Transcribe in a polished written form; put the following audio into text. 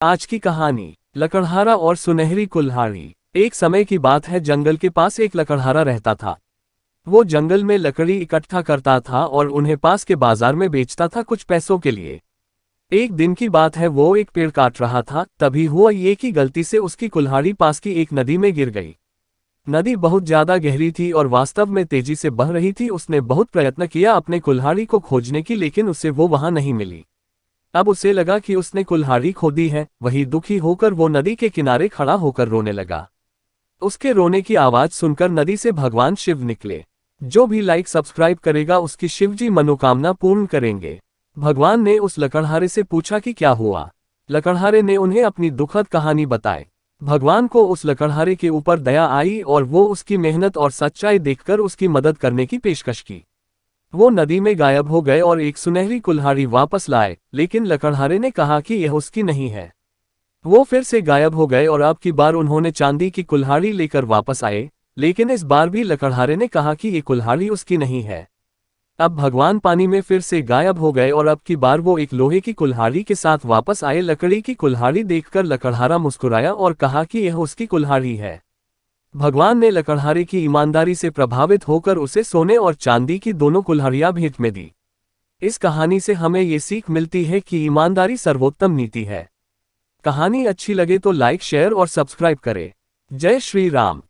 आज की कहानी, लकड़हारा और सुनहरी कुल्हाड़ी। एक समय की बात है, जंगल के पास एक लकड़हारा रहता था। वो जंगल में लकड़ी इकट्ठा करता था और उन्हें पास के बाजार में बेचता था कुछ पैसों के लिए। एक दिन की बात है, वो एक पेड़ काट रहा था, तभी हुआ ये कि गलती से उसकी कुल्हाड़ी पास की एक नदी में गिर गई। नदी बहुत ज्यादा गहरी थी और वास्तव में तेजी से बह रही थी। उसने बहुत प्रयत्न किया अपने कुल्हाड़ी को खोजने की, लेकिन उसे वो वहां नहीं मिली। अब उसे लगा कि उसने कुल्हाड़ी खो दी है। वही दुखी होकर वो नदी के किनारे खड़ा होकर रोने लगा। उसके रोने की आवाज सुनकर नदी से भगवान शिव निकले। जो भी लाइक सब्सक्राइब करेगा उसकी शिवजी मनोकामना पूर्ण करेंगे। भगवान ने उस लकड़हारे से पूछा कि क्या हुआ। लकड़हारे ने उन्हें अपनी दुखद कहानी बताई। भगवान को उस लकड़हारे के ऊपर दया आई और वो उसकी मेहनत और सच्चाई देखकर उसकी मदद करने की पेशकश की। वो नदी में गायब हो गए और एक सुनहरी कुल्हाड़ी वापस लाए, लेकिन लकड़हारे ने कहा कि यह उसकी नहीं है। वो फिर से गायब हो गए और अब की बार उन्होंने चांदी की कुल्हाड़ी लेकर वापस आए, लेकिन इस बार भी लकड़हारे ने कहा कि ये कुल्हाड़ी उसकी नहीं है। अब भगवान पानी में फिर से गायब हो गए और अब की बार वो एक लोहे की कुल्हाड़ी के साथ वापस आए। लकड़ी की कुल्हाड़ी देखकर लकड़हारा मुस्कुराया और कहा कि यह उसकी कुल्हाड़ी है। भगवान ने लकड़हारे की ईमानदारी से प्रभावित होकर उसे सोने और चांदी की दोनों कुल्हाड़ियां भेंट में दी। इस कहानी से हमें ये सीख मिलती है कि ईमानदारी सर्वोत्तम नीति है। कहानी अच्छी लगे तो लाइक, शेयर और सब्सक्राइब करें। जय श्री राम।